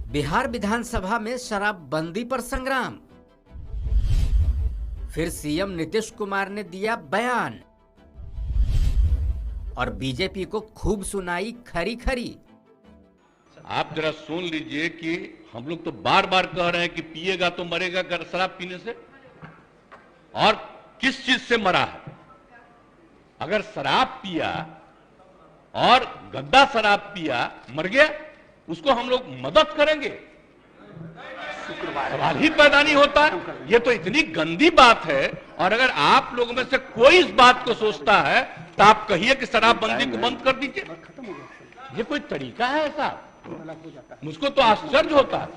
बिहार विधानसभा में शराबबंदी पर संग्राम। फिर सीएम नीतीश कुमार ने दिया बयान और बीजेपी को खूब सुनाई खरी खरी। आप जरा सुन लीजिए कि हम लोग तो बार बार कह रहे हैं कि पिएगा तो मरेगा शराब पीने से, और किस चीज से मरा है। अगर शराब पिया और गंदा शराब पिया मर गया, उसको हम लोग मदद करेंगे? सवाल ही पैदा नहीं होता। ये तो इतनी गंदी बात है। और अगर आप लोगों में से कोई इस बात को सोचता है तो आप कहिए कि शराबबंदी को बंद कर दीजिए। ये कोई तरीका है ऐसा? मुझको तो आश्चर्य होता है,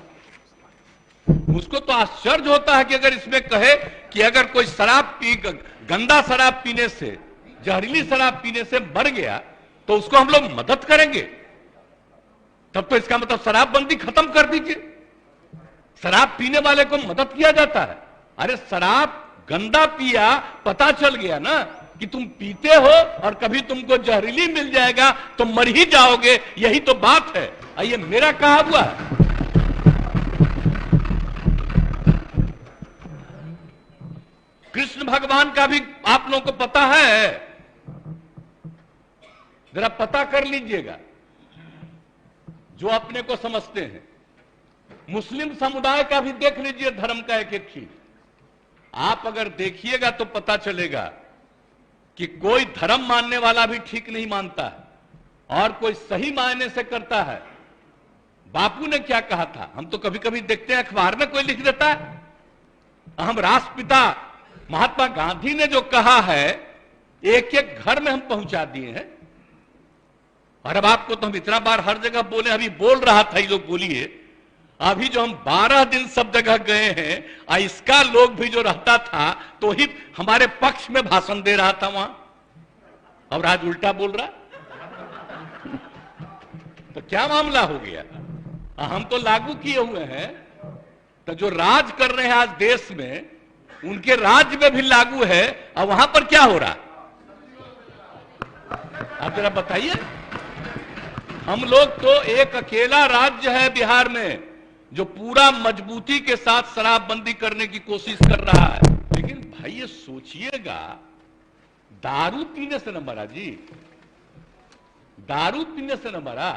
मुझको तो आश्चर्य होता है कि अगर इसमें कहे कि अगर कोई गंदा शराब पीने से, जहरीली शराब पीने से मर गया तो उसको हम लोग मदद करेंगे, तब तो इसका मतलब शराबबंदी खत्म कर दीजिए। शराब पीने वाले को मदद किया जाता है। अरे शराब गंदा पिया, पता चल गया ना कि तुम पीते हो और कभी तुमको जहरीली मिल जाएगा तो मर ही जाओगे, यही तो बात है। ये मेरा कहा हुआ है। कृष्ण भगवान का भी आप लोगों को पता है, जरा पता कर लीजिएगा जो अपने को समझते हैं। मुस्लिम समुदाय का भी देख लीजिए, धर्म का एक एक चीज आप अगर देखिएगा तो पता चलेगा कि कोई धर्म मानने वाला भी ठीक नहीं मानता है और कोई सही मायने से करता है। बापू ने क्या कहा था, हम तो कभी कभी देखते हैं अखबार में कोई लिख देता है। हम राष्ट्रपिता महात्मा गांधी ने जो कहा है, एक एक घर में हम पहुंचा दिए हैं। और अब आपको तो हम इतना बार हर जगह बोले, अभी बोल रहा था, ये लोग बोलिए, अभी जो हम 12 दिन सब जगह गए हैं, इसका लोग भी जो रहता था तो ही हमारे पक्ष में भाषण दे रहा था वहां, और आज उल्टा बोल रहा। तो क्या मामला हो गया? हम तो लागू किए हुए हैं, तो जो राज कर रहे हैं आज देश में, उनके राज्य में भी लागू है, और वहां पर क्या हो रहा आप जरा बताइए। हम लोग तो एक अकेला राज्य है बिहार में जो पूरा मजबूती के साथ शराबबंदी करने की कोशिश कर रहा है। लेकिन भाई ये सोचिएगा, दारू पीने से न मरा जी, दारू पीने से न मरा,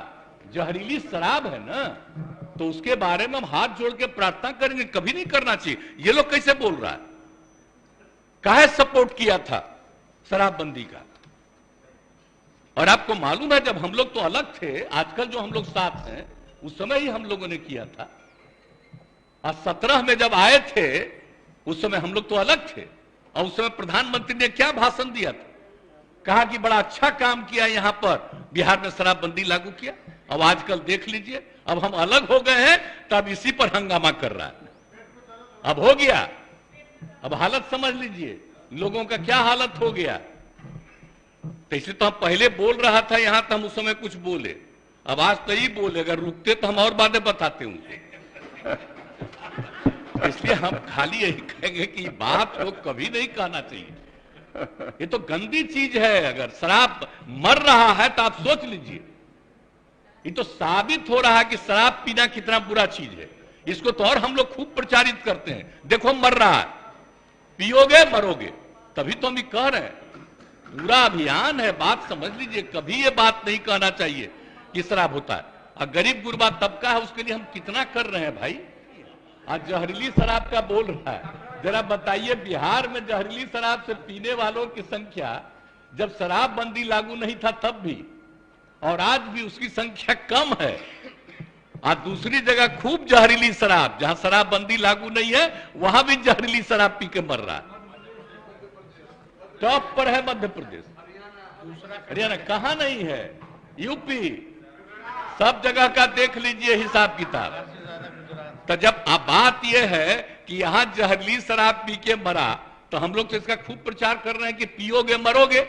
जहरीली शराब है ना, तो उसके बारे में हम हाथ जोड़ के प्रार्थना करेंगे। कभी नहीं करना चाहिए। ये लोग कैसे बोल रहा है? काहे सपोर्ट किया था शराबबंदी का? और आपको मालूम है, जब हम लोग तो अलग थे, आजकल जो हम लोग साथ हैं, उस समय ही हम लोगों ने किया था। और 17 में जब आए थे, उस समय हम लोग तो अलग थे, और उस समय प्रधानमंत्री ने क्या भाषण दिया था? कहा कि बड़ा अच्छा काम किया, यहां पर बिहार में शराबबंदी लागू किया। अब आजकल देख लीजिए, अब हम अलग हो गए हैं, तब इसी पर हंगामा कर रहा है। अब हो गया, अब हालत समझ लीजिए लोगों का क्या हालत हो गया। तो इसलिए तो हम पहले बोल रहा था यहां, तो हम उस समय कुछ बोले, अब आज तो ही बोले। अगर रुकते तो हम और बातें बताते उनसे। इसलिए हम खाली यही कहेंगे कि बात को कभी नहीं कहना चाहिए। ये तो गंदी चीज है। अगर शराब मर रहा है तो आप सोच लीजिए, ये तो साबित हो रहा है कि शराब पीना कितना बुरा चीज है। इसको तो और हम लोग खूब प्रचारित करते हैं, देखो मर रहा है, पियोगे मरोगे। तभी तो हम कह रहे हैं, पूरा अभियान है। बात समझ लीजिए, कभी ये बात नहीं कहना चाहिए कि शराब होता है। और गरीब गुरबा तबका है, उसके लिए हम कितना कर रहे हैं भाई। आज जहरीली शराब का बोल रहा है, जरा बताइए, बिहार में जहरीली शराब से पीने वालों की संख्या जब शराबबंदी लागू नहीं था तब भी, और आज भी उसकी संख्या कम है। आज दूसरी जगह खूब जहरीली शराब, जहां शराबबंदी लागू नहीं है, वहां भी जहरीली शराब पी के मर रहा है। टॉप पर है मध्य प्रदेश, हरियाणा कहां नहीं है, यूपी, सब जगह का देख लीजिए हिसाब किताब। तो जब अब बात यह है कि यहां जहरीली शराब पी के मरा, तो हम लोग तो इसका खूब प्रचार कर रहे हैं कि पियोगे मरोगे।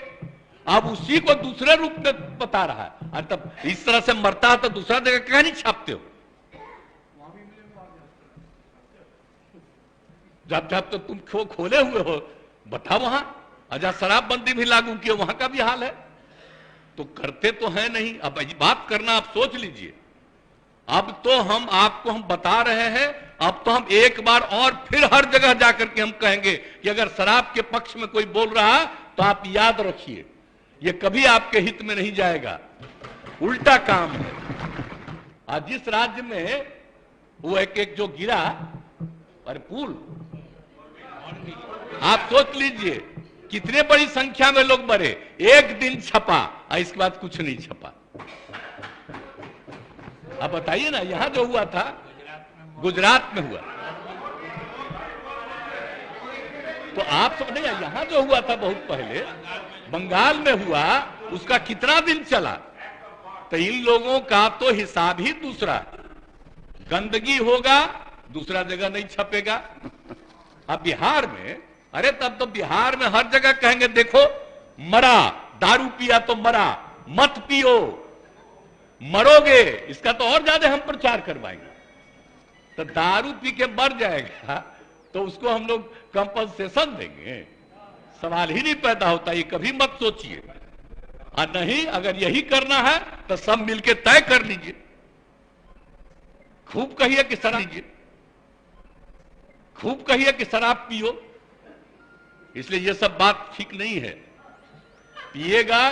अब उसी को दूसरे रूप में बता रहा है। और तब इस तरह से मरता है तो दूसरा जगह क्या नहीं छापते हो? जब जब तो तुम खोले हुए हो, बताओ वहां। अच्छा, शराबबंदी भी लागू किए, वहां का भी हाल है। तो करते तो है नहीं। अब बात करना आप सोच लीजिए, अब तो हम बता रहे हैं, अब तो हम एक बार और फिर हर जगह जाकर के हम कहेंगे कि अगर शराब के पक्ष में कोई बोल रहा तो आप याद रखिए, ये कभी आपके हित में नहीं जाएगा, उल्टा काम है। आज जिस राज्य में वो एक जो गिरा, अरे पुल, आप सोच लीजिए कितने बड़ी संख्या में लोग मरे, एक दिन छपा और इसके बाद कुछ नहीं छपा। आप बताइए ना, यहां जो हुआ था गुजरात में हुआ, तो आप समझे, यहां जो हुआ था बहुत पहले बंगाल में हुआ, उसका कितना दिन चला। तो इन लोगों का तो हिसाब ही दूसरा, गंदगी होगा दूसरा जगह नहीं छपेगा। अब बिहार में, अरे तब तो बिहार में हर जगह कहेंगे देखो मरा, दारू पिया तो मरा, मत पियो मरोगे, इसका तो और ज्यादा हम प्रचार करवाएंगे। तो दारू पी के मर जाएगा तो उसको हम लोग कंपनसेशन देंगे, सवाल ही नहीं पैदा होता, ये कभी मत सोचिए। और नहीं, अगर यही करना है तो सब मिलके तय कर लीजिए, खूब कहिए कि शराब लीजिए, खूब कहिए कि शराब पियो। इसलिए ये सब बात ठीक नहीं है, पिएगा